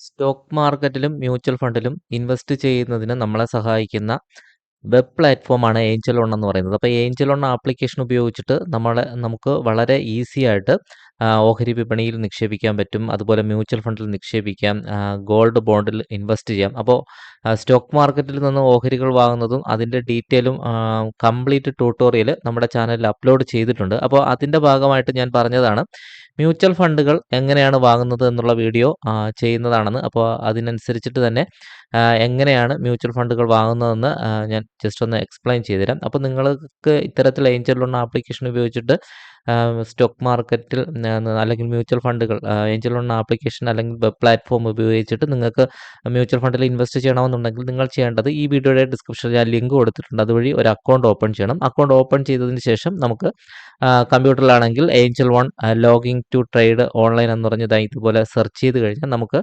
Stock മാർക്കറ്റിലും mutual ഫണ്ടിലും invest ചെയ്യുന്നതിന് നമ്മളെ സഹായിക്കുന്ന വെബ് പ്ലാറ്റ്ഫോമാണ് ഏഞ്ചൽ വൺ എന്ന് പറയുന്നത്. അപ്പോൾ ഏഞ്ചൽ വൺ ആപ്ലിക്കേഷൻ ഉപയോഗിച്ചിട്ട് നമുക്ക് വളരെ ഈസി ആയിട്ട് ഓഹരി വിപണിയിൽ നിക്ഷേപിക്കാൻ പറ്റും. അതുപോലെ മ്യൂച്വൽ ഫണ്ടിൽ നിക്ഷേപിക്കാം, ഗോൾഡ് ബോണ്ടിൽ ഇൻവെസ്റ്റ് ചെയ്യാം. അപ്പോൾ സ്റ്റോക്ക് മാർക്കറ്റിൽ നിന്ന് ഓഹരികൾ വാങ്ങുന്നതും അതിൻ്റെ ഡീറ്റെയിലും കംപ്ലീറ്റ് ട്യൂട്ടോറിയൽ നമ്മുടെ ചാനലിൽ അപ്ലോഡ് ചെയ്തിട്ടുണ്ട്. അപ്പോൾ അതിൻ്റെ ഭാഗമായിട്ട് ഞാൻ പറഞ്ഞതാണ് മ്യൂച്വൽ ഫണ്ടുകൾ എങ്ങനെയാണ് വാങ്ങുന്നത് എന്നുള്ള വീഡിയോ ചെയ്യുന്നതാണെന്ന്. അപ്പോൾ അതിനനുസരിച്ചിട്ട് തന്നെ എങ്ങനെയാണ് മ്യൂച്വൽ ഫണ്ടുകൾ വാങ്ങുന്നതെന്ന് ഞാൻ ജസ്റ്റ് ഒന്ന് എക്സ്പ്ലെയിൻ ചെയ്തുതരാം. അപ്പോൾ നിങ്ങൾക്ക് ഇത്തരത്തിൽ ഏഞ്ചൽ ലോൺ ആപ്ലിക്കേഷൻ ഉപയോഗിച്ചിട്ട് സ്റ്റോക്ക് മാർക്കറ്റിൽ അല്ലെങ്കിൽ മ്യൂച്വൽ ഫണ്ടുകൾ ഏഞ്ചൽ ലോൺ ആപ്ലിക്കേഷൻ അല്ലെങ്കിൽ വെബ് പ്ലാറ്റ്ഫോം ഉപയോഗിച്ചിട്ട് നിങ്ങൾക്ക് മ്യൂച്വൽ ഫണ്ടിൽ ഇൻവെസ്റ്റ് ചെയ്യണമെന്നുണ്ടെങ്കിൽ നിങ്ങൾ ചെയ്യേണ്ടത് ഈ വീഡിയോയുടെ ഡിസ്ക്രിപ്ഷനിൽ ഞാൻ ലിങ്ക് കൊടുത്തിട്ടുണ്ട്. അതുവഴി ഒരു അക്കൗണ്ട് ഓപ്പൺ ചെയ്യണം. അക്കൗണ്ട് ഓപ്പൺ ചെയ്തതിന് ശേഷം നമുക്ക് കമ്പ്യൂട്ടറിലാണെങ്കിൽ Angel One login to trade online എന്ന് പറഞ്ഞതായി ഇതുപോലെ സെർച്ച് ചെയ്ത് കഴിഞ്ഞാൽ നമുക്ക്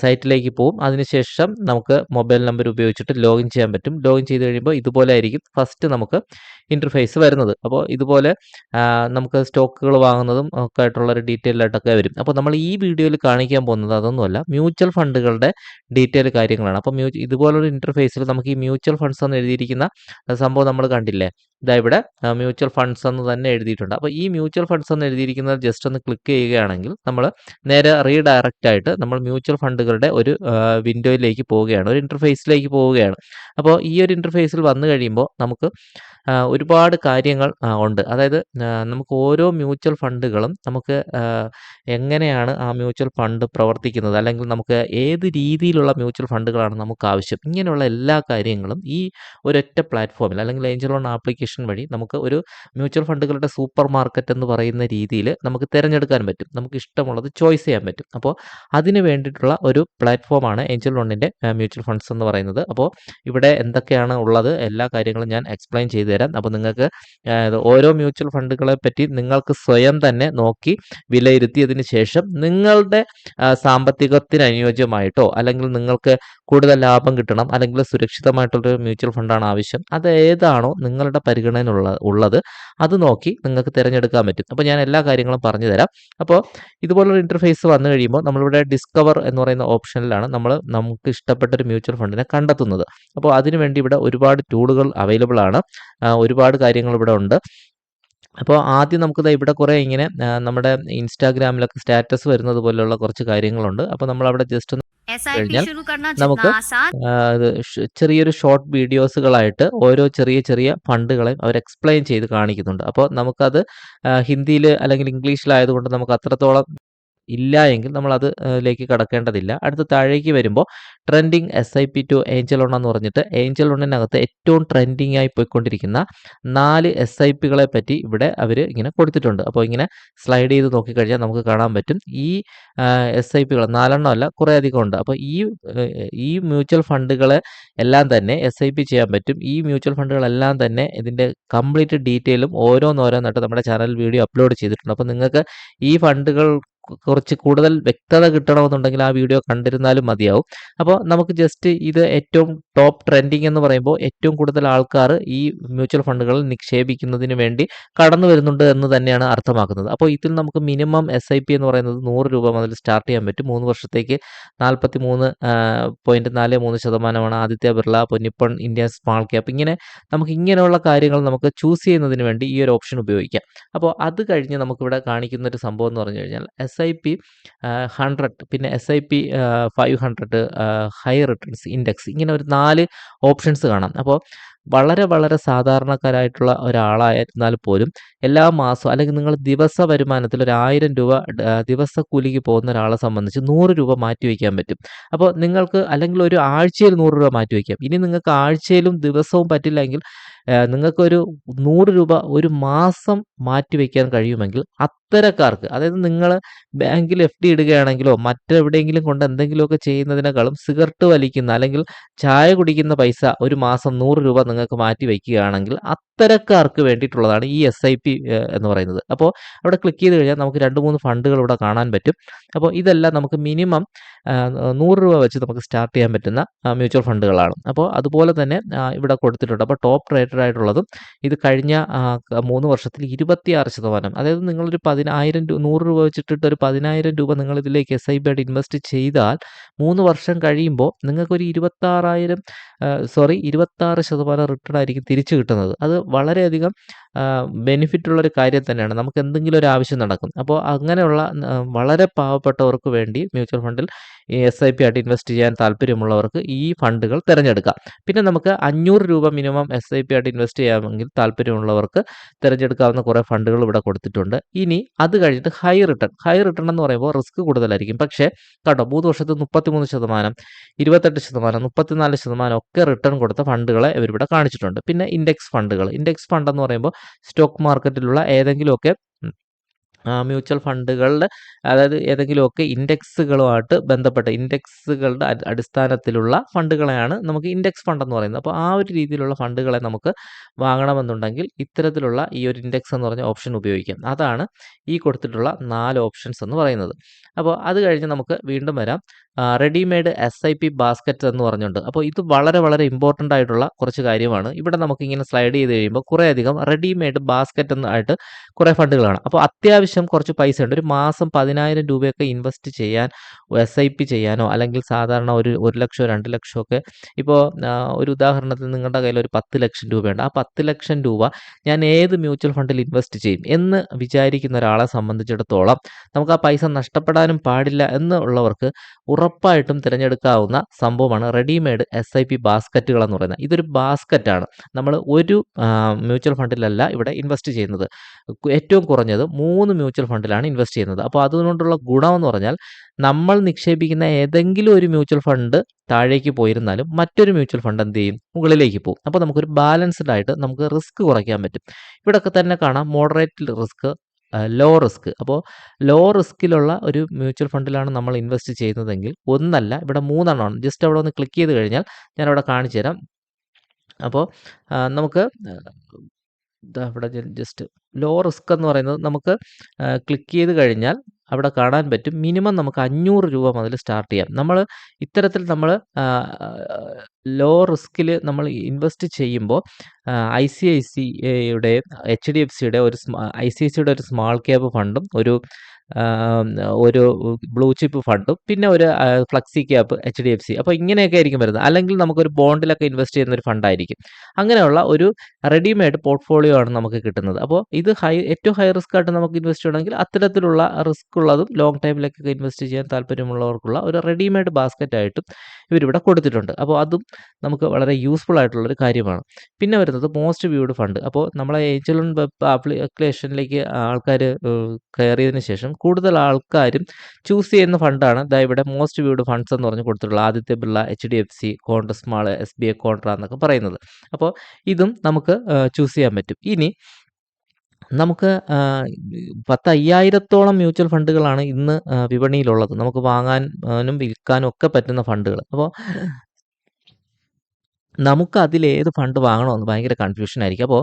സൈറ്റിലേക്ക് പോകും. അതിനുശേഷം നമുക്ക് മൊബൈൽ നമ്പർ ഉപയോഗിച്ചിട്ട് ലോഗിൻ ചെയ്യാൻ പറ്റും. ലോഗിൻ ചെയ്ത് കഴിയുമ്പോൾ ഇതുപോലെ ആയിരിക്കും ഫസ്റ്റ് നമുക്ക് ഇൻ്റർഫേസ് വരുന്നത്. അപ്പോൾ ഇതുപോലെ നമുക്ക് സ്റ്റോക്കുകൾ വാങ്ങുന്നതും ഒക്കെ ആയിട്ടുള്ളൊരു ഡീറ്റെയിൽ ആയിട്ടൊക്കെ വരും. അപ്പോൾ നമ്മൾ ഈ വീഡിയോയിൽ കാണിക്കാൻ പോകുന്നത് അതൊന്നുമല്ല, മ്യൂച്വൽ ഫണ്ടുകളുടെ ഡീറ്റെയിൽ കാര്യങ്ങളാണ്. അപ്പോൾ ഇതുപോലൊരു ഇൻ്റർഫേസിൽ നമുക്ക് ഈ മ്യൂച്വൽ ഫണ്ട്സ് എന്ന് എഴുതിയിരിക്കുന്ന സംഭവം നമ്മൾ കണ്ടില്ലേ, ഇതാ ഇവിടെ മ്യൂച്വൽ ഫണ്ട്സ് എന്ന് തന്നെ എഴുതിയിട്ടുണ്ട്. അപ്പോൾ ഈ മ്യൂച്വൽ ഫണ്ട്സ് എന്ന് എഴുതിയിരിക്കുന്നത് ജസ്റ്റ് ഒന്ന് ക്ലിക്ക് ചെയ്യുകയാണെങ്കിൽ നമ്മൾ നേരെ റീഡയറക്റ്റ് ആയിട്ട് നമ്മൾ മ്യൂച്വൽ ഫണ്ടുകളുടെ ഒരു വിൻഡോയിലേക്ക് പോവുകയാണ്, ഒരു ഇൻ്റർഫേസിലേക്ക് പോവുകയാണ്. അപ്പോൾ ഈ ഒരു ഇൻ്റർഫേസിൽ വന്നു കഴിയുമ്പോൾ നമുക്ക് ഒരുപാട് കാര്യങ്ങൾ ഉണ്ട്. അതായത് നമുക്ക് ഓരോ മ്യൂച്വൽ ഫണ്ടുകളും നമുക്ക് എങ്ങനെയാണ് ആ മ്യൂച്വൽ ഫണ്ട് പ്രവർത്തിക്കുന്നത്, അല്ലെങ്കിൽ നമുക്ക് ഏത് രീതിയിലുള്ള മ്യൂച്വൽ ഫണ്ടുകളാണ് നമുക്ക് ആവശ്യം, ഇങ്ങനെയുള്ള എല്ലാ കാര്യങ്ങളും ഈ ഒരൊറ്റ പ്ലാറ്റ്ഫോമിൽ അല്ലെങ്കിൽ ഏഞ്ചൽ ലോൺ ആപ്ലിക്കേഷൻ വഴി നമുക്ക് ഒരു മ്യൂച്വൽ ഫണ്ടുകളുടെ സൂപ്പർ മാർക്കറ്റ് എന്ന് പറയുന്ന രീതിയിൽ നമുക്ക് തിരഞ്ഞെടുക്കാൻ പറ്റും. നമുക്ക് ഇഷ്ടമുള്ളത് ചോയ്സ് ചെയ്യാൻ പറ്റും. അപ്പോൾ അതിന് വേണ്ടിയിട്ടുള്ള ഒരു പ്ലാറ്റ്ഫോമാണ് ഏഞ്ചൽ ലോണിൻ്റെ മ്യൂച്വൽ ഫണ്ട്സ് എന്ന് പറയുന്നത്. അപ്പോൾ ഇവിടെ എന്തൊക്കെയാണ് ഉള്ളത് എല്ലാ കാര്യങ്ങളും ഞാൻ എക്സ്പ്ലെയിൻ ചെയ്തു തരാം. അപ്പോൾ നിങ്ങൾക്ക് ഓരോ മ്യൂച്വൽ ഫണ്ടുകളെ പറ്റി നിങ്ങൾക്ക് സ്വയം തന്നെ നോക്കി വിലയിരുത്തിയതിന് ശേഷം നിങ്ങളുടെ സാമ്പത്തികത്തിന് അനുയോജ്യമായിട്ടോ അല്ലെങ്കിൽ നിങ്ങൾക്ക് കൂടുതൽ ലാഭം കിട്ടണം അല്ലെങ്കിൽ സുരക്ഷിതമായിട്ടുള്ളൊരു മ്യൂച്വൽ ഫണ്ടാണ് ആവശ്യം, അത് ഏതാണോ നിങ്ങളുടെ പരിഗണന ഉള്ളത് അത് നോക്കി നിങ്ങൾക്ക് തിരഞ്ഞെടുക്കാൻ പറ്റും. അപ്പോൾ ഞാൻ എല്ലാ കാര്യങ്ങളും പറഞ്ഞു തരാം. അപ്പോൾ ഇതുപോലൊരു ഇൻ്റർഫേസ് വന്നു കഴിയുമ്പോൾ നമ്മളിവിടെ ഡിസ്കവർ എന്ന് പറയുന്ന ഓപ്ഷനിലാണ് നമുക്ക് ഇഷ്ടപ്പെട്ട ഒരു മ്യൂച്വൽ ഫണ്ടിനെ കണ്ടെത്തുന്നത്. അപ്പോൾ അതിനുവേണ്ടി ഇവിടെ ഒരുപാട് ടൂളുകൾ അവൈലബിൾ ആണ്, ഒരുപാട് കാര്യങ്ങൾ ഇവിടെ ഉണ്ട്. അപ്പോൾ ആദ്യം നമുക്കിത് ഇവിടെ കുറേ ഇങ്ങനെ നമ്മുടെ ഇൻസ്റ്റാഗ്രാമിലൊക്കെ സ്റ്റാറ്റസ് വരുന്നത് പോലെയുള്ള കുറച്ച് കാര്യങ്ങളുണ്ട്. അപ്പോൾ നമ്മളവിടെ ജസ്റ്റ് ഒന്ന് കഴിഞ്ഞാൽ നമുക്ക് ചെറിയൊരു ഷോർട്ട് വീഡിയോസുകളായിട്ട് ഓരോ ചെറിയ ചെറിയ ഫണ്ടുകളെയും അവർ എക്സ്പ്ലെയിൻ ചെയ്ത് കാണിക്കുന്നുണ്ട്. അപ്പോൾ നമുക്കത് ഹിന്ദിയിൽ അല്ലെങ്കിൽ ഇംഗ്ലീഷിലായതുകൊണ്ട് നമുക്ക് അത്രത്തോളം ഇല്ല എങ്കിൽ നമ്മൾ അതിലേക്ക് കടക്കേണ്ടതില്ല. അടുത്ത താഴേക്ക് വരുമ്പോൾ trending SIP to angel loan എന്ന് പറഞ്ഞിട്ട് ഏഞ്ചൽ ലോണിനകത്ത് ഏറ്റവും ട്രെൻഡിങ് ആയി പോയിക്കൊണ്ടിരിക്കുന്ന 4 SIPകളെ പറ്റി ഇവിടെ അവർ ഇങ്ങനെ കൊടുത്തിട്ടുണ്ട്. അപ്പോൾ ഇങ്ങനെ സ്ലൈഡ് ചെയ്ത് നോക്കിക്കഴിഞ്ഞാൽ നമുക്ക് കാണാൻ പറ്റും ഈ SIPകൾ 4 അല്ല, കുറേ അധികം ഉണ്ട്. അപ്പോൾ ഈ മ്യൂച്വൽ ഫണ്ടുകളെ എല്ലാം തന്നെ SIP ചെയ്യാൻ പറ്റും. ഈ മ്യൂച്വൽ ഫണ്ടുകളെല്ലാം തന്നെ ഇതിൻ്റെ കംപ്ലീറ്റ് ഡീറ്റെയിലും ഓരോന്നോരോന്നായിട്ട് നമ്മുടെ ചാനൽ വീഡിയോ അപ്ലോഡ് ചെയ്തിട്ടുണ്ട്. അപ്പോൾ നിങ്ങൾക്ക് ഈ ഫണ്ടുകൾ കുറച്ച് കൂടുതൽ വ്യക്തത കിട്ടണമെന്നുണ്ടെങ്കിൽ ആ വീഡിയോ കണ്ടിരുന്നാലും മതിയാവും. അപ്പോൾ നമുക്ക് ജസ്റ്റ് ഇത് ഏറ്റവും ടോപ്പ് ട്രെൻഡിങ് എന്ന് പറയുമ്പോൾ ഏറ്റവും കൂടുതൽ ആൾക്കാർ ഈ മ്യൂച്വൽ ഫണ്ടുകളിൽ നിക്ഷേപിക്കുന്നതിന് വേണ്ടി കടന്നു വരുന്നുണ്ട് എന്ന് തന്നെയാണ് അർത്ഥമാക്കുന്നത്. അപ്പോൾ ഇതിൽ നമുക്ക് മിനിമം SIP എന്ന് പറയുന്നത് 100 രൂപ മുതൽ സ്റ്റാർട്ട് ചെയ്യാൻ പറ്റും. 3 വർഷത്തേക്ക് 43.43% Aditya Birla, നിപ്പൺ India small cap, ഇങ്ങനെ നമുക്ക് ഇങ്ങനെയുള്ള കാര്യങ്ങൾ നമുക്ക് ചൂസ് ചെയ്യുന്നതിന് വേണ്ടി ഈ ഒരു ഓപ്ഷൻ ഉപയോഗിക്കാം. അപ്പോൾ അത് കഴിഞ്ഞ് നമുക്കിവിടെ കാണിക്കുന്ന ഒരു സംഭവം എന്ന് പറഞ്ഞു കഴിഞ്ഞാൽ SIP 100, പിന്നെ SIP 500, ഹൈ റിട്ടേൺസ് ഇൻഡെക്സ്, ഇങ്ങനെ ഒരു 4 ഓപ്ഷൻസ് കാണാം. അപ്പോൾ വളരെ വളരെ സാധാരണക്കാരായിട്ടുള്ള ഒരാളായിരുന്നാൽ പോലും എല്ലാ മാസവും അല്ലെങ്കിൽ നിങ്ങൾ ദിവസ വരുമാനത്തിൽ ഒരു 1000 രൂപ ദിവസ കൂലിക്ക് പോകുന്ന ഒരാളെ സംബന്ധിച്ച് 100 രൂപ മാറ്റി വയ്ക്കാൻ പറ്റും. അപ്പോൾ നിങ്ങൾക്ക് അല്ലെങ്കിൽ ഒരു ആഴ്ചയിൽ 100 രൂപ മാറ്റി വയ്ക്കാം. ഇനി നിങ്ങൾക്ക് ആഴ്ചയിലും ദിവസവും പറ്റില്ലെങ്കിൽ നിങ്ങൾക്കൊരു 100 രൂപ ഒരു മാസം മാറ്റി വയ്ക്കാൻ കഴിയുമെങ്കിൽ അത്തരക്കാർക്ക്, അതായത് നിങ്ങൾ ബാങ്കിൽ FD ഇടുകയാണെങ്കിലോ മറ്റെവിടെയെങ്കിലും കൊണ്ട് എന്തെങ്കിലുമൊക്കെ ചെയ്യുന്നതിനേക്കാളും സിഗരറ്റ് വലിക്കുന്ന അല്ലെങ്കിൽ ചായ കുടിക്കുന്ന പൈസ ഒരു മാസം 100 രൂപ നിങ്ങൾക്ക് മാറ്റി വയ്ക്കുകയാണെങ്കിൽ അത്തരക്കാർക്ക് വേണ്ടിയിട്ടുള്ളതാണ് ഈ SIP എന്ന് പറയുന്നത്. അപ്പോൾ അവിടെ ക്ലിക്ക് ചെയ്ത് കഴിഞ്ഞാൽ നമുക്ക് 2-3 ഫണ്ടുകൾ ഇവിടെ കാണാൻ പറ്റും. അപ്പോൾ ഇതെല്ലാം നമുക്ക് മിനിമം 100 രൂപ വെച്ച് നമുക്ക് സ്റ്റാർട്ട് ചെയ്യാൻ പറ്റുന്ന മ്യൂച്വൽ ഫണ്ടുകളാണ്. അപ്പോൾ അതുപോലെ തന്നെ ഇവിടെ കൊടുത്തിട്ടുണ്ട്. അപ്പോൾ ടോപ്പ് റേറ്റഡ് ആയിട്ടുള്ളതും ഇത് കഴിഞ്ഞ 3 വർഷത്തിൽ 26%, അതായത് നിങ്ങളൊരു 10,000 100 രൂപ വെച്ചിട്ടിട്ട് ഒരു 10,000 രൂപ നിങ്ങൾ ഇതിലേക്ക് SIP ആയിട്ട് ഇൻവെസ്റ്റ് ചെയ്താൽ 3 വർഷം കഴിയുമ്പോൾ നിങ്ങൾക്കൊരു 26% റിട്ടേൺ ആയിരിക്കും തിരിച്ചു കിട്ടുന്നത്. അത് വളരെയധികം ബെനിഫിറ്റ് ഉള്ളൊരു കാര്യം തന്നെയാണ്. നമുക്ക് എന്തെങ്കിലും ഒരു ആവശ്യം നടക്കും. അപ്പോൾ അങ്ങനെയുള്ള വളരെ പാവപ്പെട്ടവർക്ക് വേണ്ടി മ്യൂച്വൽ ഫണ്ടിൽ ഈ SIP ആയിട്ട് ഇൻവെസ്റ്റ് ചെയ്യാൻ താല്പര്യമുള്ളവർക്ക് ഈ ഫണ്ടുകൾ തിരഞ്ഞെടുക്കാം. പിന്നെ നമുക്ക് 500 രൂപ മിനിമം SIP ആയിട്ട് ഇൻവെസ്റ്റ് ചെയ്യാമെങ്കിൽ താല്പര്യമുള്ളവർക്ക് തിരഞ്ഞെടുക്കാവുന്ന കുറേ ഫണ്ടുകൾ ഇവിടെ കൊടുത്തിട്ടുണ്ട്. ഇനി അത് കഴിഞ്ഞിട്ട് ഹൈ റിട്ടേൺ എന്ന് പറയുമ്പോൾ റിസ്ക് കൂടുതലായിരിക്കും. പക്ഷേ കേട്ടോ 3 വർഷത്തിൽ 33%, 28%, 34% ഒക്കെ റിട്ടേൺ കൊടുത്ത ഫണ്ടുകളെ ഇവരിവിടെ കാണിച്ചിട്ടുണ്ട്. പിന്നെ ഇൻഡെക്സ് ഫണ്ട് എന്ന് പറയുമ്പോൾ സ്റ്റോക്ക് മാർക്കറ്റിലുള്ള ഏതെങ്കിലുമൊക്കെ മ്യൂച്വൽ ഫണ്ടുകളുടെ, അതായത് ഏതെങ്കിലുമൊക്കെ ഇൻഡെക്സുകളുമായിട്ട് ബന്ധപ്പെട്ട ഇൻഡെക്സുകളുടെ അടിസ്ഥാനത്തിലുള്ള ഫണ്ടുകളെയാണ് നമുക്ക് ഇൻഡെക്സ് ഫണ്ട് എന്ന് പറയുന്നത്. അപ്പോൾ ആ ഒരു രീതിയിലുള്ള ഫണ്ടുകളെ നമുക്ക് വാങ്ങണമെന്നുണ്ടെങ്കിൽ ഇത്തരത്തിലുള്ള ഈ ഒരു ഇൻഡെക്സ് എന്ന് പറഞ്ഞ ഓപ്ഷൻ ഉപയോഗിക്കാം. അതാണ് ഈ കൊടുത്തിട്ടുള്ള 4 ഓപ്ഷൻസ് എന്ന് പറയുന്നത്. അപ്പോൾ അത് കഴിഞ്ഞ് നമുക്ക് വീണ്ടും വരാം. റെഡിമെയ്ഡ് SIP ബാസ്ക്കറ്റ് എന്ന് പറഞ്ഞുകൊണ്ട്. അപ്പോൾ ഇത് വളരെ വളരെ ഇമ്പോർട്ടൻ്റ് ആയിട്ടുള്ള കുറച്ച് കാര്യമാണ്. ഇവിടെ നമുക്കിങ്ങനെ സ്ലൈഡ് ചെയ്ത് കഴിയുമ്പോൾ കുറേയധികം റെഡിമെയ്ഡ് ബാസ്ക്കറ്റ് ആയിട്ട് കുറേ ഫണ്ടുകളാണ്. അപ്പോൾ അത്യാവശ്യം കുറച്ച് പൈസ ഉണ്ട്. ഒരു മാസം 10,000 രൂപയൊക്കെ ഇൻവെസ്റ്റ് ചെയ്യാൻ, SIP ചെയ്യാനോ അല്ലെങ്കിൽ സാധാരണ ഒരു 1 ലക്ഷമോ 2 ലക്ഷമോ ഒക്കെ, ഇപ്പോൾ ഒരു ഉദാഹരണത്തിന് നിങ്ങളുടെ കയ്യിൽ ഒരു 10 ലക്ഷം രൂപയുണ്ട്. ആ 10 ലക്ഷം രൂപ ഞാൻ ഏത് മ്യൂച്വൽ ഫണ്ടിൽ ഇൻവെസ്റ്റ് ചെയ്യും എന്ന് വിചാരിക്കുന്ന ഒരാളെ സംബന്ധിച്ചിടത്തോളം നമുക്ക് ആ പൈസ നഷ്ടപ്പെടാനും പാടില്ല എന്നുള്ളവർക്ക് ഉറപ്പായിട്ടും തിരഞ്ഞെടുക്കാവുന്ന സംഭവമാണ് റെഡിമെയ്ഡ് SIP ബാസ്ക്കറ്റുകൾ എന്ന് പറയുന്നത്. ഇതൊരു ബാസ്ക്കറ്റാണ്. നമ്മൾ ഒരു മ്യൂച്വൽ ഫണ്ടിലല്ല ഇവിടെ ഇൻവെസ്റ്റ് ചെയ്യുന്നത്. ഏറ്റവും കുറഞ്ഞത് 3 മ്യൂച്വൽ ഫണ്ടിലാണ് ഇൻവെസ്റ്റ് ചെയ്യുന്നത്. അപ്പോൾ അതുകൊണ്ടുള്ള ഗുണമെന്ന് പറഞ്ഞാൽ നമ്മൾ നിക്ഷേപിക്കുന്ന ഏതെങ്കിലും ഒരു മ്യൂച്വൽ ഫണ്ട് താഴേക്ക് പോയിരുന്നാലും മറ്റൊരു മ്യൂച്വൽ ഫണ്ട് എന്ത് ചെയ്യും, മുകളിലേക്ക് പോകും. അപ്പോൾ നമുക്കൊരു ബാലൻസ്ഡ് ആയിട്ട് നമുക്ക് റിസ്ക് കുറയ്ക്കാൻ പറ്റും. ഇവിടെയൊക്കെ തന്നെ കാണാം മോഡറേറ്റ് റിസ്ക്, ലോ റിസ്ക്. അപ്പോൾ ലോ റിസ്കിലുള്ള ഒരു മ്യൂച്വൽ ഫണ്ടിലാണ് നമ്മൾ ഇൻവെസ്റ്റ് ചെയ്യുന്നതെങ്കിൽ ഒന്നല്ല, ഇവിടെ 3 എണ്ണമാണ്. ജസ്റ്റ് അവിടെ ഒന്ന് ക്ലിക്ക് ചെയ്ത് കഴിഞ്ഞാൽ ഞാനവിടെ കാണിച്ചു തരാം. അപ്പോൾ നമുക്ക് ഇവിടെ ജസ്റ്റ് ലോ റിസ്ക് എന്ന് പറയുന്നത് നമുക്ക് ക്ലിക്ക് ചെയ്ത് കഴിഞ്ഞാൽ അവിടെ കാണാൻ പറ്റും. മിനിമം നമുക്ക് 500 രൂപ മുതൽ സ്റ്റാർട്ട് ചെയ്യാം. നമ്മൾ ഇത്തരത്തിൽ നമ്മൾ ലോ റിസ്കിൽ നമ്മൾ ഇൻവെസ്റ്റ് ചെയ്യുമ്പോൾ ICICIയുടെ HDFCയുടെ ICICIയുടെ ഒരു സ്മാൾ ക്യാപ്പ് ഫണ്ടും ഒരു ബ്ലൂ ചിപ്പ് ഫണ്ടും പിന്നെ ഒരു ഫ്ലക്സി ക്യാപ്പ് HDFC, അപ്പോൾ ഇങ്ങനെയൊക്കെ ആയിരിക്കും വരുന്നത്. അല്ലെങ്കിൽ നമുക്കൊരു ബോണ്ടിലൊക്കെ ഇൻവെസ്റ്റ് ചെയ്യുന്ന ഒരു ഫണ്ടായിരിക്കും. അങ്ങനെയുള്ള ഒരു റെഡിമെയ്ഡ് പോർട്ട്ഫോളിയോ ആണ് നമുക്ക് കിട്ടുന്നത്. അപ്പോൾ ഇത് ഏറ്റവും ഹൈ റിസ്ക് ആയിട്ട് നമുക്ക് ഇൻവെസ്റ്റ് ചെയ്യണമെങ്കിൽ അത്തരത്തിലുള്ള റിസ്ക് ഉള്ളതും ലോങ് ടൈമിലേക്കൊക്കെ ഇൻവെസ്റ്റ് ചെയ്യാൻ താല്പര്യമുള്ളവർക്കുള്ള ഒരു റെഡിമെയ്ഡ് ബാസ്ക്കറ്റ് ആയിട്ടും ഇവരിവിടെ കൊടുത്തിട്ടുണ്ട്. അപ്പോൾ അതും നമുക്ക് വളരെ യൂസ്ഫുൾ ആയിട്ടുള്ളൊരു കാര്യമാണ്. പിന്നെ വരുന്നത് മോസ്റ്റ് വ്യൂഡ് ഫണ്ട്. അപ്പോൾ നമ്മളെ ഏഞ്ചൽ വെബ് ആപ്ലിക്കേഷനിലേക്ക് ആൾക്കാർ കയറിയതിന് ശേഷം കൂടുതൽ ആൾക്കാരും ചൂസ് ചെയ്യുന്ന ഫണ്ടാണ് ഇവിടെ മോസ്റ്റ് വ്യൂഡ് ഫണ്ട്സ് എന്ന് പറഞ്ഞ് കൊടുത്തിട്ടുള്ള Aditya Birla, HDFC, Congress small, SBI കോൺട്ര എന്നൊക്കെ പറയുന്നത്. അപ്പോൾ ഇതും നമുക്ക് ചൂസ് ചെയ്യാൻ പറ്റും. ഇനി നമുക്ക് 10,000-ഓളം മ്യൂച്വൽ ഫണ്ടുകളാണ് ഇന്ന് വിപണിയിലുള്ളത്. നമുക്ക് വാങ്ങാനും വിൽക്കാനും ഒക്കെ പറ്റുന്ന ഫണ്ടുകൾ. അപ്പോൾ നമുക്ക് അതിലേത് ഫണ്ട് വാങ്ങണമെന്ന് ഭയങ്കര കൺഫ്യൂഷൻ ആയിരിക്കും. അപ്പോൾ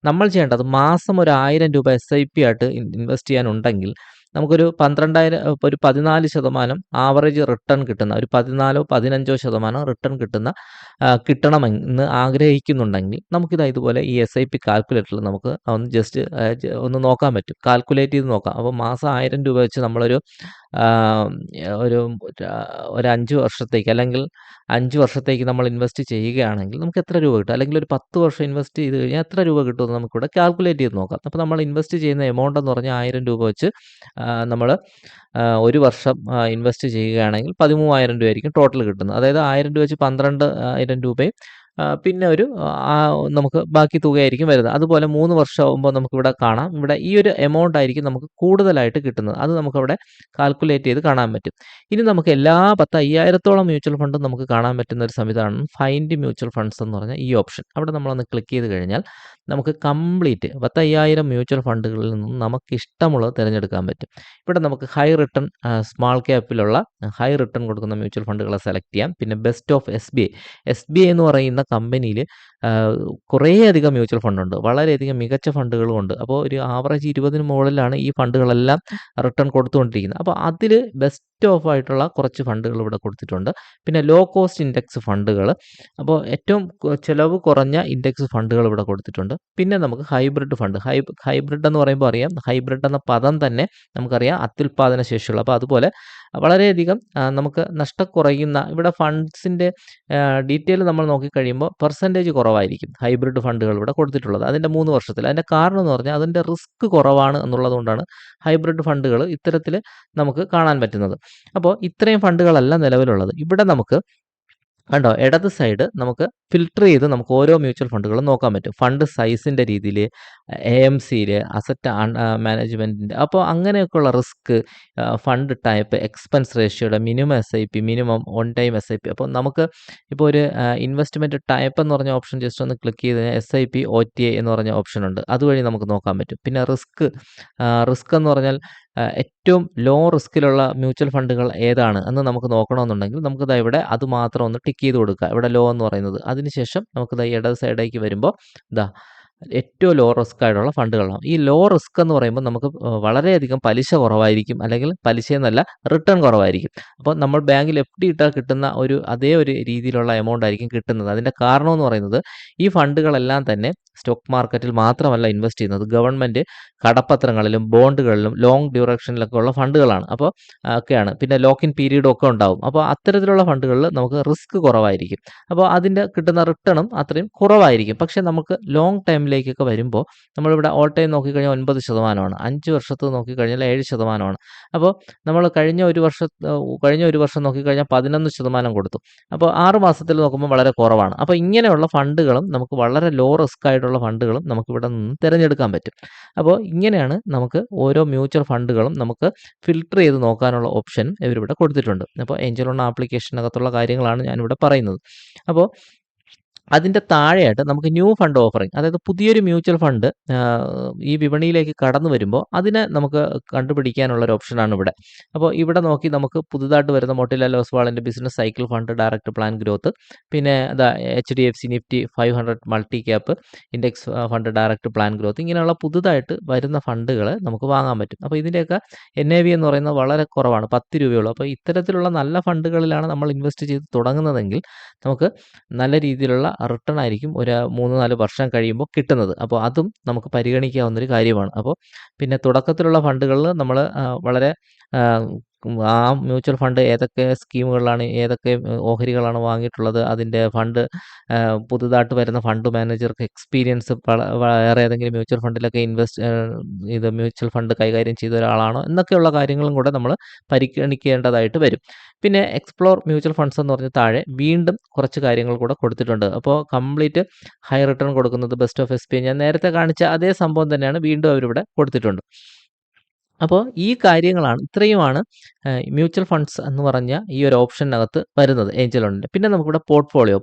നമ്മൾ ചെയ്യേണ്ടത് മാസം ഒരു 1000 രൂപ SIP ആയിട്ട് ഇൻവെസ്റ്റ് ചെയ്യാനുണ്ടെങ്കിൽ നമുക്കൊരു 14% ആവറേജ് റിട്ടേൺ കിട്ടുന്ന, ഒരു 14-15% റിട്ടേൺ കിട്ടണമെന്ന് ആഗ്രഹിക്കുന്നുണ്ടെങ്കിൽ ഇതുപോലെ ഈ SIP കാൽക്കുലേറ്ററിൽ നമുക്ക് ഒന്ന് ജസ്റ്റ് ഒന്ന് നോക്കാൻ പറ്റും. കാൽക്കുലേറ്റ് ചെയ്ത് നോക്കാം. അപ്പോൾ മാസം 1000 രൂപ വെച്ച് നമ്മളൊരു ഒരു 5 വർഷത്തേക്ക് അല്ലെങ്കിൽ 5 വർഷത്തേക്ക് നമ്മൾ ഇൻവെസ്റ്റ് ചെയ്യുകയാണെങ്കിൽ നമുക്ക് എത്ര രൂപ കിട്ടും, അല്ലെങ്കിൽ ഒരു 10 വർഷം ഇൻവെസ്റ്റ് ചെയ്ത് കഴിഞ്ഞാൽ എത്ര രൂപ കിട്ടുമെന്ന് നമുക്കിവിടെ കാൽക്കുലേറ്റ് ചെയ്ത് നോക്കാം. അപ്പോൾ നമ്മൾ ഇൻവെസ്റ്റ് ചെയ്യുന്ന എമൗണ്ട് എന്ന് പറഞ്ഞാൽ 1000 രൂപ വെച്ച് നമ്മൾ ഒരു വർഷം ഇൻവെസ്റ്റ് ചെയ്യുകയാണെങ്കിൽ 13,000 രൂപയായിരിക്കും ടോട്ടൽ കിട്ടുന്നത്. അതായത് 1000 രൂപ വെച്ച് 12,000 രൂപയും പിന്നെ ഒരു നമുക്ക് ബാക്കി തുകയായിരിക്കും വരുന്നത്. അതുപോലെ 3 വർഷമാകുമ്പോൾ നമുക്കിവിടെ കാണാം, ഇവിടെ ഈ ഒരു എമൗണ്ട് ആയിരിക്കും നമുക്ക് കൂടുതലായിട്ട് കിട്ടുന്നത്. അത് നമുക്കവിടെ കാൽക്കുലേറ്റ് ചെയ്ത് കാണാൻ പറ്റും. ഇനി നമുക്ക് എല്ലാ 10,000-ഓളം മ്യൂച്വൽ ഫണ്ടും നമുക്ക് കാണാൻ പറ്റുന്ന ഒരു സംവിധാനമാണ് ഫൈൻഡ് മ്യൂച്വൽ ഫണ്ട്സ് എന്ന് പറഞ്ഞ ഈ ഓപ്ഷൻ. അവിടെ നമ്മളൊന്ന് ക്ലിക്ക് ചെയ്ത് കഴിഞ്ഞാൽ നമുക്ക് കംപ്ലീറ്റ് 10,000 മ്യൂച്വൽ ഫണ്ടുകളിൽ നിന്നും നമുക്ക് ഇഷ്ടമുള്ളത് തിരഞ്ഞെടുക്കാൻ പറ്റും. ഇവിടെ നമുക്ക് ഹൈ റിട്ടേൺ സ്മാൾ ക്യാപ്പിലുള്ള ഹൈ റിട്ടേൺ കൊടുക്കുന്ന മ്യൂച്വൽ ഫണ്ടുകളെ സെലക്ട് ചെയ്യാം. പിന്നെ ബെസ്റ്റ് ഓഫ് SBI എന്ന് പറയുന്ന കമ്പനിയിൽ കുറേയധികം മ്യൂച്വൽ ഫണ്ടുണ്ട്. വളരെയധികം മികച്ച ഫണ്ടുകളും ഉണ്ട്. അപ്പോൾ ഒരു ആവറേജ് 20 മുകളിലാണ് ഈ ഫണ്ടുകളെല്ലാം റിട്ടേൺ കൊടുത്തുകൊണ്ടിരിക്കുന്നത്. അപ്പോൾ അതിൽ ബെസ്റ്റ് റിസ്ക് ഓഫ് ആയിട്ടുള്ള കുറച്ച് ഫണ്ടുകൾ ഇവിടെ കൊടുത്തിട്ടുണ്ട്. പിന്നെ ലോ കോസ്റ്റ് ഇൻഡെക്സ് ഫണ്ടുകൾ, അപ്പോൾ ഏറ്റവും ചിലവ് കുറഞ്ഞ ഇൻഡെക്സ് ഫണ്ടുകൾ ഇവിടെ കൊടുത്തിട്ടുണ്ട്. പിന്നെ നമുക്ക് ഹൈബ്രിഡ് ഫണ്ട്, ഹൈബ്രിഡ് എന്ന് പറയുമ്പോൾ അറിയാം, ഹൈബ്രിഡ് എന്ന പദം തന്നെ നമുക്കറിയാം അത്യുൽപാദന ശേഷിയുള്ള. അപ്പോൾ അതുപോലെ വളരെയധികം നമുക്ക് നഷ്ടം കുറയുന്ന, ഇവിടെ ഫണ്ട്സിൻ്റെ ഡീറ്റെയിൽ നമ്മൾ നോക്കിക്കഴിയുമ്പോൾ പെർസെൻറ്റേജ് കുറവായിരിക്കും ഹൈബ്രിഡ് ഫണ്ടുകൾ ഇവിടെ കൊടുത്തിട്ടുള്ളത് അതിൻ്റെ 3 വർഷത്തിൽ. അതിൻ്റെ കാരണം എന്ന് പറഞ്ഞാൽ അതിൻ്റെ റിസ്ക് കുറവാണ് എന്നുള്ളതുകൊണ്ടാണ് ഹൈബ്രിഡ് ഫണ്ടുകൾ ഇത്തരത്തിൽ നമുക്ക് കാണാൻ പറ്റുന്നത്. അപ്പോൾ ഇത്രയും ഫണ്ടുകളല്ല നിലവിലുള്ളത്. ഇവിടെ നമുക്ക് കണ്ടോ, ഇടത് സൈഡ് നമുക്ക് ഫിൽട്ടർ ചെയ്ത് നമുക്ക് ഓരോ മ്യൂച്വൽ ഫണ്ടുകളും നോക്കാൻ പറ്റും. ഫണ്ട് സൈസിൻ്റെ രീതിയിൽ, AMCയിൽ, അസറ്റ് മാനേജ്മെൻറ്റിൻ്റെ, അപ്പോൾ അങ്ങനെയൊക്കെയുള്ള റിസ്ക്, ഫണ്ട് ടൈപ്പ്, എക്സ്പെൻസ് റേഷ്യോയുടെ, minimum SIP, minimum on time SIP. അപ്പോൾ നമുക്ക് ഇപ്പോൾ ഒരു ഇൻവെസ്റ്റ്മെൻറ്റ് ടൈപ്പ് എന്ന് പറഞ്ഞ ഓപ്ഷൻ ജസ്റ്റ് ഒന്ന് ക്ലിക്ക് ചെയ്ത് കഴിഞ്ഞാൽ SIP OTA എന്ന് പറഞ്ഞ ഓപ്ഷൻ ഉണ്ട്, അതുവഴി നമുക്ക് നോക്കാൻ പറ്റും. പിന്നെ റിസ്ക് എന്ന് പറഞ്ഞാൽ ഏറ്റവും ലോ റിസ്കിലുള്ള മ്യൂച്വൽ ഫണ്ടുകൾ ഏതാണ് എന്ന് നമുക്ക് നോക്കണമെന്നുണ്ടെങ്കിൽ നമുക്കിതാ ഇവിടെ അത് മാത്രം ഒന്ന് ടിക്ക് ചെയ്ത് കൊടുക്കുക, ഇവിടെ ലോ എന്ന് പറയുന്നത്. അതിനുശേഷം നമുക്കിതാ ഇടത് സൈഡേക്ക് വരുമ്പോൾ ഇതാ ഏറ്റവും ലോ റിസ്ക് ആയിട്ടുള്ള ഫണ്ടുകളാണ്. ഈ ലോ റിസ്ക് എന്ന് പറയുമ്പോൾ നമുക്ക് വളരെയധികം പലിശ കുറവായിരിക്കും, അല്ലെങ്കിൽ പലിശയെന്നല്ല, റിട്ടേൺ കുറവായിരിക്കും. അപ്പോൾ നമ്മൾ ബാങ്കിൽ FD ഇട്ടാൽ കിട്ടുന്ന അതേ ഒരു രീതിയിലുള്ള എമൗണ്ട് ആയിരിക്കും കിട്ടുന്നത്. അതിൻ്റെ കാരണം എന്ന് പറയുന്നത് ഈ ഫണ്ടുകളെല്ലാം തന്നെ സ്റ്റോക്ക് മാർക്കറ്റിൽ മാത്രമല്ല ഇൻവെസ്റ്റ് ചെയ്യുന്നത്, ഗവൺമെൻറ് കടപ്പത്രങ്ങളിലും ബോണ്ടുകളിലും ലോങ് ഡ്യൂറേഷനിലൊക്കെ ഉള്ള ഫണ്ടുകളാണ്. അപ്പോൾ ഒക്കെയാണ്, പിന്നെ ലോക്ക് ഇൻ പീരീഡും ഒക്കെ ഉണ്ടാവും. അപ്പോൾ അത്തരത്തിലുള്ള ഫണ്ടുകളിൽ നമുക്ക് റിസ്ക് കുറവായിരിക്കും. അപ്പോൾ അതിൻ്റെ കിട്ടുന്ന റിട്ടേണും അത്രയും കുറവായിരിക്കും. പക്ഷേ നമുക്ക് ലോങ് ടൈമിലേക്കൊക്കെ വരുമ്പോൾ നമ്മളിവിടെ ഓൾ ടൈം നോക്കിക്കഴിഞ്ഞാൽ 9%, 5 വർഷത്ത് നോക്കിക്കഴിഞ്ഞാൽ 7%. അപ്പോൾ നമ്മൾ കഴിഞ്ഞ ഒരു വർഷം നോക്കിക്കഴിഞ്ഞാൽ 11% കൊടുത്തു. അപ്പോൾ 6 മാസത്തിൽ നോക്കുമ്പോൾ വളരെ കുറവാണ്. അപ്പോൾ ഇങ്ങനെയുള്ള ഫണ്ടുകളും നമുക്ക് വളരെ ലോ റിസ്ക് ആയിട്ടുള്ള ഫണ്ടുകളും നമുക്കിവിടെ നിന്ന് തിരഞ്ഞെടുക്കാൻ പറ്റും. അപ്പോൾ ഇങ്ങനെയാണ് നമുക്ക് ഓരോ മ്യൂച്വൽ ഫണ്ടുകളും നമുക്ക് ഫിൽട്ടർ ചെയ്ത് നോക്കാനുള്ള ഓപ്ഷൻ ഇവരിവിടെ കൊടുത്തിട്ടുണ്ട്. അപ്പോൾ ഏഞ്ചൽ വൺ ആപ്ലിക്കേഷനകത്തുള്ള കാര്യങ്ങളാണ് ഞാനിവിടെ പറയുന്നത്. അപ്പോൾ അതിൻ്റെ താഴെയായിട്ട് നമുക്ക് ന്യൂ ഫണ്ട് ഓഫറിംഗ്, അതായത് പുതിയൊരു മ്യൂച്വൽ ഫണ്ട് ഈ വിപണിയിലേക്ക് കടന്നു വരുമ്പോൾ അതിനെ നമുക്ക് കണ്ടുപിടിക്കാനുള്ള ഒരു ഓപ്ഷനാണ് ഇവിടെ. അപ്പോൾ ഇവിടെ നോക്കി നമുക്ക് പുതുതായിട്ട് വരുന്ന മോട്ടിലാൽ ഓസ്വാളിൻ്റെ business cycle fund, direct plan growth, പിന്നെ HDFC Nifty 500 multi cap index fund, direct plan growth, ഇങ്ങനെയുള്ള പുതുതായിട്ട് വരുന്ന ഫണ്ടുകൾ നമുക്ക് വാങ്ങാൻ പറ്റും. അപ്പോൾ ഇതിൻ്റെയൊക്കെ NAV എന്ന് പറയുന്നത് വളരെ കുറവാണ്, 10 രൂപയുള്ളൂ. അപ്പോൾ ഇത്തരത്തിലുള്ള നല്ല ഫണ്ടുകളിലാണ് നമ്മൾ ഇൻവെസ്റ്റ് ചെയ്ത് തുടങ്ങുന്നതെങ്കിൽ നമുക്ക് നല്ല രീതിയിലുള്ള റിട്ടേൺ ആയിരിക്കും ഒരു 3-4 വർഷം കഴിയുമ്പോൾ കിട്ടുന്നത്. അപ്പോൾ അതും നമുക്ക് പരിഗണിക്കാവുന്നൊരു കാര്യമാണ്. അപ്പോൾ പിന്നെ തുടക്കത്തിലുള്ള ഫണ്ടുകളിൽ നമ്മൾ വളരെ ആ മ്യൂച്വൽ ഫണ്ട് ഏതൊക്കെ സ്കീമുകളിലാണ്, ഏതൊക്കെ ഓഹരികളാണ് വാങ്ങിയിട്ടുള്ളത്, അതിൻ്റെ ഫണ്ട് പുതുതായിട്ട് വരുന്ന ഫണ്ട് മാനേജർക്ക് എക്സ്പീരിയൻസ് വേറെ ഏതെങ്കിലും മ്യൂച്വൽ ഫണ്ടിലൊക്കെ മ്യൂച്വൽ ഫണ്ട് കൈകാര്യം ചെയ്ത ഒരാളാണോ എന്നൊക്കെയുള്ള കാര്യങ്ങളും കൂടെ നമ്മൾ പരിഗണിക്കേണ്ടതായിട്ട് വരും. പിന്നെ എക്സ്പ്ലോർ മ്യൂച്വൽ ഫണ്ട്സ് എന്ന് പറഞ്ഞ് താഴെ വീണ്ടും കുറച്ച് കാര്യങ്ങൾ കൂടെ കൊടുത്തിട്ടുണ്ട്. അപ്പോൾ കംപ്ലീറ്റ് ഹൈ റിട്ടേൺ കൊടുക്കുന്നത് ബെസ്റ്റ് ഓഫ് SPI, ഞാൻ നേരത്തെ കാണിച്ച അതേ സംഭവം തന്നെയാണ് വീണ്ടും അവരിവിടെ കൊടുത്തിട്ടുണ്ട്. അപ്പോൾ ഈ കാര്യങ്ങളാണ്, ഇത്രയുമാണ് മ്യൂച്വൽ ഫണ്ട്സ് എന്ന് പറഞ്ഞ ഈ ഒരു ഓപ്ഷനകത്ത് വരുന്നത് ഏഞ്ചൽ വണ്ണിൻ്റെ. പിന്നെ നമുക്കിവിടെ പോർട്ട്ഫോളിയോ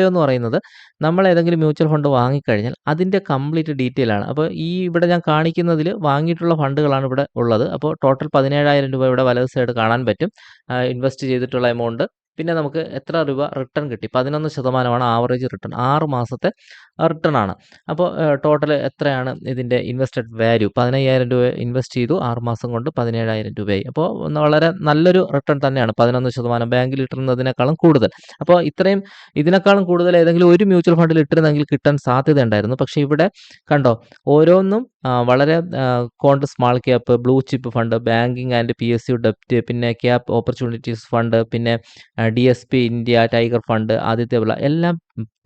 എന്ന് പറയുന്നത് നമ്മൾ ഏതെങ്കിലും മ്യൂച്വൽ ഫണ്ട് വാങ്ങിക്കഴിഞ്ഞാൽ അതിൻ്റെ കംപ്ലീറ്റ് ഡീറ്റെയിൽ ആണ്. അപ്പോൾ ഇവിടെ ഞാൻ കാണിക്കുന്നതിൽ വാങ്ങിയിട്ടുള്ള ഫണ്ടുകളാണ് ഇവിടെ ഉള്ളത്. അപ്പോൾ ടോട്ടൽ 17,000 രൂപ ഇവിടെ വലത് സൈഡ് കാണാൻ പറ്റും, ഇൻവെസ്റ്റ് ചെയ്തിട്ടുള്ള എമൗണ്ട്. പിന്നെ നമുക്ക് എത്ര രൂപ റിട്ടേൺ കിട്ടി, 11% ആവറേജ് റിട്ടേൺ, 6 മാസത്തെ റിട്ടേൺ ആണ്. അപ്പോൾ ടോട്ടൽ എത്രയാണ് ഇതിൻ്റെ ഇൻവെസ്റ്റഡ് വാല്യൂ, 15,000 രൂപ ഇൻവെസ്റ്റ് ചെയ്തു, 6 മാസം കൊണ്ട് 17,000 രൂപയായി. അപ്പോൾ വളരെ നല്ലൊരു റിട്ടേൺ തന്നെയാണ്, 11% ബാങ്കിൽ ഇട്ടിരുന്നതിനേക്കാളും കൂടുതൽ. അപ്പോൾ ഇതിനേക്കാളും കൂടുതൽ ഏതെങ്കിലും ഒരു മ്യൂച്വൽ ഫണ്ടിൽ ഇട്ടിരുന്നെങ്കിൽ കിട്ടാൻ സാധ്യതയുണ്ടായിരുന്നു. പക്ഷേ ഇവിടെ കണ്ടോ, ഓരോന്നും വളരെ quant small cap, blue chip fund, banking and PSU ഡെപ്റ്റ്, പിന്നെ ക്യാപ് ഓപ്പർച്യൂണിറ്റീസ് ഫണ്ട്, പിന്നെ DSP India, tiger fund, Aditya Birla, എല്ലാം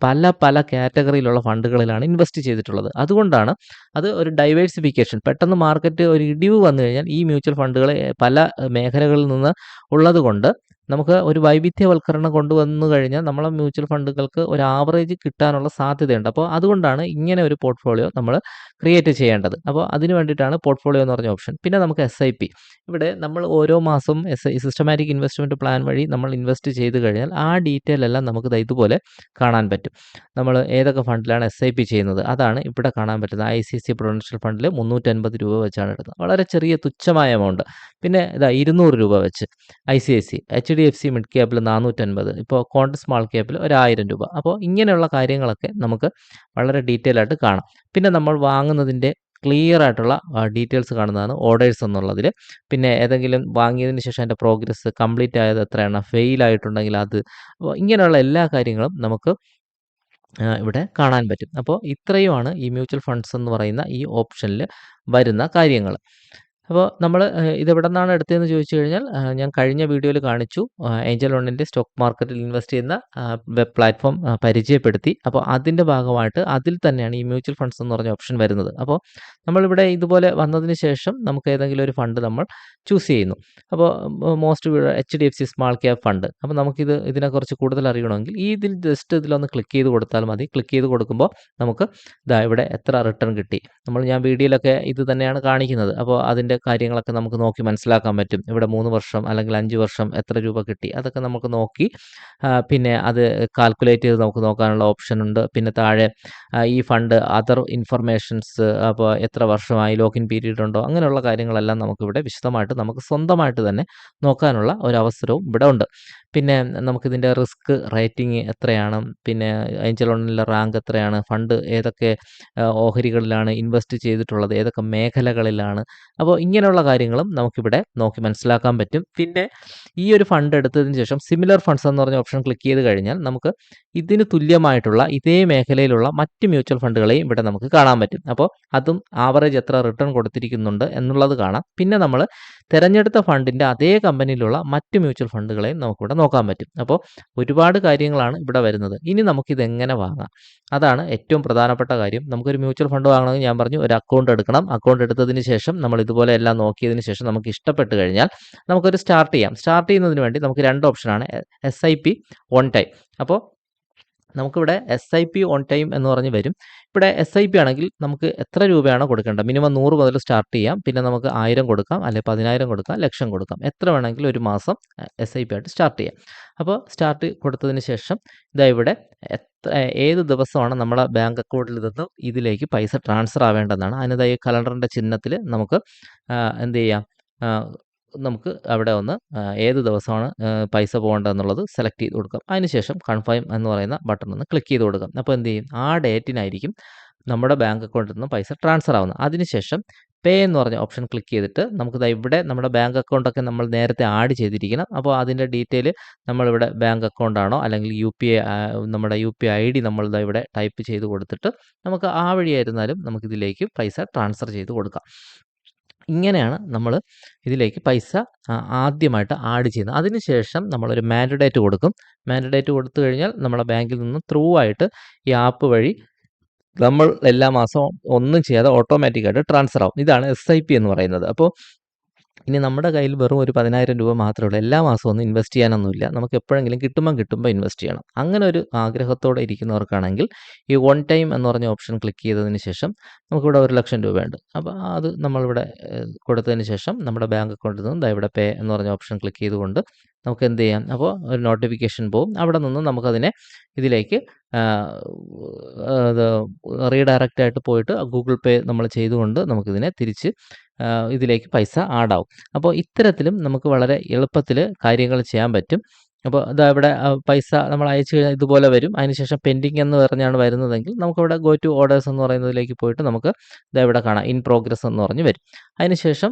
പല കാറ്റഗറിയിലുള്ള ഫണ്ടുകളിലാണ് ഇൻവെസ്റ്റ് ചെയ്തിട്ടുള്ളത്. അതുകൊണ്ടാണ് അത് ഒരു ഡൈവേഴ്സിഫിക്കേഷൻ, പെട്ടെന്ന് മാർക്കറ്റ് ഒരു ഇടിവ് വന്നു കഴിഞ്ഞാൽ ഈ മ്യൂച്വൽ ഫണ്ടുകൾ പല മേഖലകളിൽ നിന്ന് ഉള്ളത് കൊണ്ട് നമുക്ക് ഒരു വൈവിധ്യവൽക്കരണം കൊണ്ടുവന്നു കഴിഞ്ഞാൽ നമ്മളെ മ്യൂച്വൽ ഫണ്ടുകൾക്ക് ഒരു ആവറേജ് കിട്ടാനുള്ള സാധ്യതയുണ്ട്. അപ്പോൾ അതുകൊണ്ടാണ് ഇങ്ങനെ ഒരു പോർട്ട്ഫോളിയോ നമ്മൾ ക്രിയേറ്റ് ചെയ്യേണ്ടത്. അപ്പോൾ അതിന് വേണ്ടിയിട്ടാണ് പോർട്ട്ഫോളിയോ എന്ന് പറഞ്ഞ ഓപ്ഷൻ. പിന്നെ നമുക്ക് SIP, ഇവിടെ നമ്മൾ ഓരോ മാസം സിസ്റ്റമാറ്റിക് ഇൻവെസ്റ്റ്മെൻറ്റ് പ്ലാൻ വഴി നമ്മൾ ഇൻവെസ്റ്റ് ചെയ്ത് കഴിഞ്ഞാൽ ആ ഡീറ്റെയിൽ എല്ലാം നമുക്ക് ഇതുപോലെ കാണാൻ പറ്റും. നമ്മൾ ഏതൊക്കെ ഫണ്ടിലാണ് SIP ചെയ്യുന്നത് അതാണ് ഇവിടെ കാണാൻ പറ്റുന്നത്. ICICI പ്രൊഡൻഷ്യൽ ഫണ്ടിൽ 350 രൂപ വെച്ചാണ് ഇടുന്നത്, വളരെ ചെറിയ തുച്ഛമായ എമൗണ്ട്. പിന്നെ 200 രൂപ വെച്ച് ICICI, HDFC മിഡ് ക്യാപ്പിൽ 450, ഇപ്പോൾ കോണ്ട് സ്മാൾ ക്യാപ്പിൽ 1,000 രൂപ. അപ്പോൾ ഇങ്ങനെയുള്ള കാര്യങ്ങളൊക്കെ നമുക്ക് വളരെ ഡീറ്റെയിൽ ആയിട്ട് കാണാം. പിന്നെ നമ്മൾ വാങ്ങുന്നതിൻ്റെ ക്ലിയർ ആയിട്ടുള്ള ഡീറ്റെയിൽസ് കാണുന്നതാണ് ഓർഡേഴ്സ് എന്നുള്ളതിൽ. പിന്നെ ഏതെങ്കിലും വാങ്ങിയതിന് ശേഷം അതിൻ്റെ പ്രോഗ്രസ് കംപ്ലീറ്റ് ആയത് എത്രയാണ്, ഫെയിൽ ആയിട്ടുണ്ടെങ്കിൽ അത്, അപ്പോൾ ഇങ്ങനെയുള്ള എല്ലാ കാര്യങ്ങളും നമുക്ക് ഇവിടെ കാണാൻ പറ്റും. അപ്പോൾ ഇത്രയുമാണ് ഈ മ്യൂച്വൽ ഫണ്ട്സ് എന്ന് പറയുന്ന ഈ ഓപ്ഷനിൽ വരുന്ന കാര്യങ്ങൾ. അപ്പോൾ നമ്മൾ ഇതെവിടെ നിന്നാണ് എടുത്തതെന്ന് ചോദിച്ചു കഴിഞ്ഞാൽ, ഞാൻ കഴിഞ്ഞ വീഡിയോയിൽ കാണിച്ചു, ഏഞ്ചൽ വണ്ണിൻ്റെ സ്റ്റോക്ക് മാർക്കറ്റിൽ ഇൻവെസ്റ്റ് ചെയ്യുന്ന വെബ് പ്ലാറ്റ്ഫോം പരിചയപ്പെടുത്തി. അപ്പോൾ അതിൻ്റെ ഭാഗമായിട്ട് അതിൽ തന്നെയാണ് ഈ മ്യൂച്വൽ ഫണ്ട്സ് എന്ന് പറഞ്ഞ ഓപ്ഷൻ വരുന്നത്. അപ്പോൾ നമ്മളിവിടെ ഇതുപോലെ വന്നതിന് ശേഷം നമുക്ക് ഏതെങ്കിലും ഒരു ഫണ്ട് നമ്മൾ ചൂസ് ചെയ്യുന്നു. അപ്പോൾ most HDFC small cap fund. അപ്പോൾ നമുക്കിത് ഇതിനെക്കുറിച്ച് കൂടുതൽ അറിയണമെങ്കിൽ ഇതിൽ ജസ്റ്റ് ഇതിലൊന്ന് ക്ലിക്ക് ചെയ്ത് കൊടുത്താൽ മതി. ക്ലിക്ക് ചെയ്ത് കൊടുക്കുമ്പോൾ നമുക്ക് ഇവിടെ എത്ര റിട്ടേൺ കിട്ടി, ഞാൻ വീഡിയോയിലൊക്കെ ഇത് തന്നെയാണ് കാണിക്കുന്നത്. അപ്പോൾ അതിൻ്റെ കാര്യങ്ങളൊക്കെ നമുക്ക് നോക്കി മനസ്സിലാക്കാൻ പറ്റും. ഇവിടെ 3 വർഷം അല്ലെങ്കിൽ 5 വർഷം എത്ര രൂപ കിട്ടി, അതൊക്കെ നമുക്ക് നോക്കി പിന്നെ അത് കാൽക്കുലേറ്റ് ചെയ്ത് നമുക്ക് നോക്കാനുള്ള ഓപ്ഷൻ ഉണ്ട്. പിന്നെ താഴെ ഈ ഫണ്ട് അതർ ഇൻഫർമേഷൻസ്, അപ്പോൾ എത്ര വർഷമായി, ലോക്കിൻ പീരീഡ് ഉണ്ടോ, അങ്ങനെയുള്ള കാര്യങ്ങളെല്ലാം നമുക്കിവിടെ വിശദമായിട്ട് നമുക്ക് സ്വന്തമായിട്ട് തന്നെ നോക്കാനുള്ള ഒരു അവസരവും ഇവിടെ ഉണ്ട്. പിന്നെ നമുക്കിതിൻ്റെ റിസ്ക് റേറ്റിംഗ് എത്രയാണ്, പിന്നെ ഏഞ്ചൽ വണ്ണിലെ റാങ്ക് എത്രയാണ്, ഫണ്ട് ഏതൊക്കെ ഓഹരികളിലാണ് ഇൻവെസ്റ്റ് ചെയ്തിട്ടുള്ളത്, ഏതൊക്കെ മേഖലകളിലാണ്, അപ്പോൾ ഇങ്ങനെയുള്ള കാര്യങ്ങളും നമുക്കിവിടെ നോക്കി മനസ്സിലാക്കാൻ പറ്റും. പിന്നെ ഈ ഒരു ഫണ്ട് എടുത്തതിന് ശേഷം സിമിലർ ഫണ്ട്സ് എന്ന് പറഞ്ഞ ഓപ്ഷൻ ക്ലിക്ക് ചെയ്ത് കഴിഞ്ഞാൽ നമുക്ക് ഇതിന് തുല്യമായിട്ടുള്ള ഇതേ മേഖലയിലുള്ള മറ്റ് മ്യൂച്വൽ ഫണ്ടുകളെയും ഇവിടെ നമുക്ക് കാണാൻ പറ്റും. അപ്പോൾ അതും ആവറേജ് എത്ര റിട്ടേൺ കൊടുത്തിരിക്കുന്നുണ്ട് എന്നുള്ളത് കാണാം. പിന്നെ നമ്മൾ തിരഞ്ഞെടുത്ത ഫണ്ടിൻ്റെ അതേ കമ്പനിയിലുള്ള മറ്റ് മ്യൂച്വൽ ഫണ്ടുകളെയും നമുക്കിവിടെ നോക്കാൻ പറ്റും. അപ്പോൾ ഒരുപാട് കാര്യങ്ങളാണ് ഇവിടെ വരുന്നത്. ഇനി നമുക്കിത് എങ്ങനെ വാങ്ങാം, അതാണ് ഏറ്റവും പ്രധാനപ്പെട്ട കാര്യം. നമുക്കൊരു മ്യൂച്വൽ ഫണ്ട് വാങ്ങണമെങ്കിൽ ഞാൻ പറഞ്ഞു ഒരു അക്കൗണ്ട് എടുക്കണം. അക്കൗണ്ട് എടുത്തതിന് ശേഷം നമ്മൾ ഇതുപോലെ എല്ലാം നോക്കിയതിന് ശേഷം നമുക്ക് ഇഷ്ടപ്പെട്ട് കഴിഞ്ഞാൽ നമുക്കൊരു സ്റ്റാർട്ട് ചെയ്യാം. സ്റ്റാർട്ട് ചെയ്യുന്നതിന് വേണ്ടി നമുക്ക് 2 ഓപ്ഷനാണ്, SIP ഓൺ ടൈം. അപ്പോൾ നമുക്കിവിടെ SIP ഓൺ ടൈം എന്ന് പറഞ്ഞ് വരും. ഇവിടെ SIP ആണെങ്കിൽ നമുക്ക് എത്ര രൂപയാണോ കൊടുക്കേണ്ടത്, മിനിമം 100 മുതൽ സ്റ്റാർട്ട് ചെയ്യാം. പിന്നെ നമുക്ക് 1000 കൊടുക്കാം, അല്ലെങ്കിൽ 10,000 കൊടുക്കാം, ലക്ഷം കൊടുക്കാം, എത്ര വേണമെങ്കിലും ഒരു മാസം SIP ആയിട്ട് സ്റ്റാർട്ട് ചെയ്യാം. അപ്പോൾ സ്റ്റാർട്ട് കൊടുത്തതിന് ശേഷം ഇവിടെ ഏത് ദിവസമാണ് നമ്മുടെ ബാങ്ക് അക്കൗണ്ടിൽ നിന്നും ഇതിലേക്ക് പൈസ ട്രാൻസ്ഫർ ആവേണ്ടതാണ്. അതിനതായി കലണ്ടറിൻ്റെ ചിഹ്നത്തിൽ നമുക്ക് എന്ത് ചെയ്യാം, നമുക്ക് അവിടെ ഒന്ന് ഏത് ദിവസമാണ് പൈസ പോകേണ്ടതെന്നുള്ളത് സെലക്ട് ചെയ്ത് കൊടുക്കാം. അതിനുശേഷം കൺഫേം എന്ന് പറയുന്ന ബട്ടൺ ഒന്ന് ക്ലിക്ക് ചെയ്ത് കൊടുക്കാം. അപ്പോൾ എന്ത് ചെയ്യും, ആ ഡേറ്റിനായിരിക്കും നമ്മുടെ ബാങ്ക് അക്കൗണ്ടിൽ നിന്ന് പൈസ ട്രാൻസ്ഫർ ആവുന്നത്. അതിനുശേഷം പേ എന്ന് പറഞ്ഞ ഓപ്ഷൻ ക്ലിക്ക് ചെയ്തിട്ട് നമുക്ക് ഇവിടെ നമ്മുടെ ബാങ്ക് അക്കൗണ്ടൊക്കെ നമ്മൾ നേരത്തെ ആഡ് ചെയ്തിരിക്കണം. അപ്പോൾ അതിൻ്റെ ഡീറ്റെയിൽ നമ്മളിവിടെ ബാങ്ക് അക്കൗണ്ട് ആണോ അല്ലെങ്കിൽ നമ്മുടെ UPI ID നമ്മൾ ഇവിടെ ടൈപ്പ് ചെയ്ത് കൊടുത്തിട്ട് നമുക്ക് ആ വഴിയായിരുന്നാലും നമുക്കിതിലേക്ക് പൈസ ട്രാൻസ്ഫർ ചെയ്ത് കൊടുക്കാം. ഇങ്ങനെയാണ് നമ്മൾ ഇതിലേക്ക് പൈസ ആദ്യമായിട്ട് ആഡ് ചെയ്യുന്നത്. അതിനുശേഷം നമ്മളൊരു മാൻഡേറ്റ് കൊടുക്കും. മാൻഡേറ്റ് കൊടുത്തു കഴിഞ്ഞാൽ നമ്മളെ ബാങ്കിൽ നിന്ന് ത്രൂ ആയിട്ട് ഈ ആപ്പ് വഴി നമ്മൾ എല്ലാ മാസവും ഒന്നും ചെയ്യാതെ ഓട്ടോമാറ്റിക്കായിട്ട് ട്രാൻസ്ഫർ ആവും. ഇതാണ് SIP എന്ന് പറയുന്നത്. അപ്പോൾ ഇനി നമ്മുടെ കയ്യിൽ വെറും ഒരു 10,000 രൂപ മാത്രമേ ഉള്ളൂ. എല്ലാ മാസവും ഒന്നും ഇൻവെസ്റ്റ് ചെയ്യാനൊന്നുമില്ല. നമുക്ക് എപ്പോഴെങ്കിലും കിട്ടുമ്പോൾ ഇൻവെസ്റ്റ് ചെയ്യണം. അങ്ങനെ ഒരു ആഗ്രഹത്തോടെ ഇരിക്കുന്നവർക്കാണെങ്കിൽ ഈ വൺ ടൈം എന്ന് പറഞ്ഞ ഓപ്ഷൻ ക്ലിക്ക് ചെയ്തതിന് ശേഷം നമുക്കിവിടെ 1,00,000 രൂപയുണ്ട്. അപ്പോൾ അത് നമ്മളിവിടെ കൊടുത്തതിന് ശേഷം നമ്മുടെ ബാങ്ക് അക്കൗണ്ടിൽ നിന്ന് ഇവിടെ പേ എന്ന് പറഞ്ഞ ഓപ്ഷൻ ക്ലിക്ക് ചെയ്തുകൊണ്ട് നമുക്ക് എന്ത് ചെയ്യാം, അപ്പോൾ ഒരു നോട്ടിഫിക്കേഷൻ പോവും. അവിടെ നിന്ന് നമുക്കതിനെ ഇതിലേക്ക് റീഡയറക്റ്റ് ആയിട്ട് പോയിട്ട് ഗൂഗിൾ പേ നമ്മൾ ചെയ്തുകൊണ്ട് നമുക്കിതിനെ തിരിച്ച് ഇതിലേക്ക് പൈസ ആഡാവും. അപ്പോൾ ഇത്തരത്തിലും നമുക്ക് വളരെ എളുപ്പത്തിൽ കാര്യങ്ങൾ ചെയ്യാൻ പറ്റും. അപ്പോൾ ഇവിടെ പൈസ നമ്മൾ അയച്ചു കഴിഞ്ഞാൽ ഇതുപോലെ വരും. അതിനുശേഷം പെൻഡിങ് എന്ന് പറഞ്ഞാണ് വരുന്നതെങ്കിൽ നമുക്കിവിടെ ഗോ ടു ഓർഡേഴ്സ് എന്ന് പറയുന്നതിലേക്ക് പോയിട്ട് നമുക്ക് ഇവിടെ കാണാം ഇൻ പ്രോഗ്രസ് എന്ന് പറഞ്ഞ് വരും. അതിനുശേഷം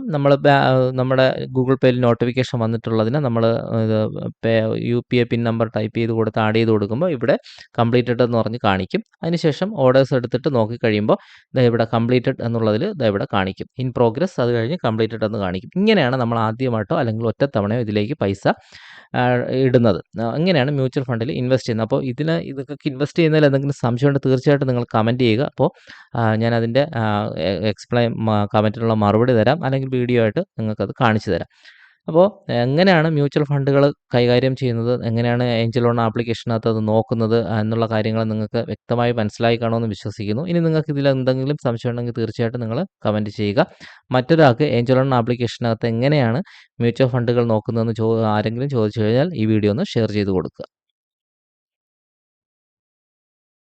നമ്മുടെ ഗൂഗിൾ പേയിൽ നോട്ടിഫിക്കേഷൻ വന്നിട്ടുള്ളതിന് നമ്മൾ UPI പിൻ നമ്പർ ടൈപ്പ് ചെയ്ത് കൊടുത്ത് ആഡ് ചെയ്ത് കൊടുക്കുമ്പോൾ ഇവിടെ കംപ്ലീറ്റഡ് എന്ന് പറഞ്ഞ് കാണിക്കും. അതിനുശേഷം ഓർഡേഴ്സ് എടുത്തിട്ട് നോക്കിക്കഴിയുമ്പോൾ ഇവിടെ കംപ്ലീറ്റഡ് എന്നുള്ളതിൽ ഇവിടെ കാണിക്കും ഇൻ പ്രോഗ്രസ്, അത് കഴിഞ്ഞ് കംപ്ലീറ്റഡ് എന്ന് കാണിക്കും. ഇങ്ങനെയാണ് നമ്മൾ ആദ്യമായിട്ടോ അല്ലെങ്കിൽ ഒറ്റത്തവണയോ ഇതിലേക്ക് പൈസ ഇടുന്നത്. ഇങ്ങനെയാണ് മ്യൂച്വൽ ഫണ്ടിൽ ഇൻവെസ്റ്റ് ചെയ്യുന്നത്. അപ്പോൾ ഇതൊക്കെ ഇൻവെസ്റ്റ് ചെയ്യുന്നതിൽ എന്തെങ്കിലും സംശയമുണ്ടെങ്കിൽ തീർച്ചയായിട്ടും നിങ്ങൾ കമൻറ്റ് ചെയ്യുക. അപ്പോൾ ഞാനതിൻ്റെ കമൻറ്റിനുള്ള മറുപടി തരാം, അല്ലെങ്കിൽ വീഡിയോ ആയിട്ട് നിങ്ങൾക്കത് കാണിച്ചു തരാം. അപ്പോൾ എങ്ങനെയാണ് മ്യൂച്വൽ ഫണ്ടുകൾ കൈകാര്യം ചെയ്യുന്നത്, എങ്ങനെയാണ് ഏഞ്ചൽ ലോൺ ആപ്ലിക്കേഷനകത്ത് അത് നോക്കുന്നത് എന്നുള്ള കാര്യങ്ങൾ നിങ്ങൾക്ക് വ്യക്തമായി മനസ്സിലായി കാണുമെന്ന് വിശ്വസിക്കുന്നു. ഇനി നിങ്ങൾക്ക് ഇതിൽ എന്തെങ്കിലും സംശയം ഉണ്ടെങ്കിൽ തീർച്ചയായിട്ടും നിങ്ങൾ കമൻറ്റ് ചെയ്യുക. മറ്റൊരാൾക്ക് ഏഞ്ചൽ ലോൺ ആപ്ലിക്കേഷനകത്ത് എങ്ങനെയാണ് മ്യൂച്വൽ ഫണ്ടുകൾ നോക്കുന്നതെന്ന് ആരെങ്കിലും ചോദിച്ചു കഴിഞ്ഞാൽ ഈ വീഡിയോ ഒന്ന് ഷെയർ ചെയ്ത് കൊടുക്കുക.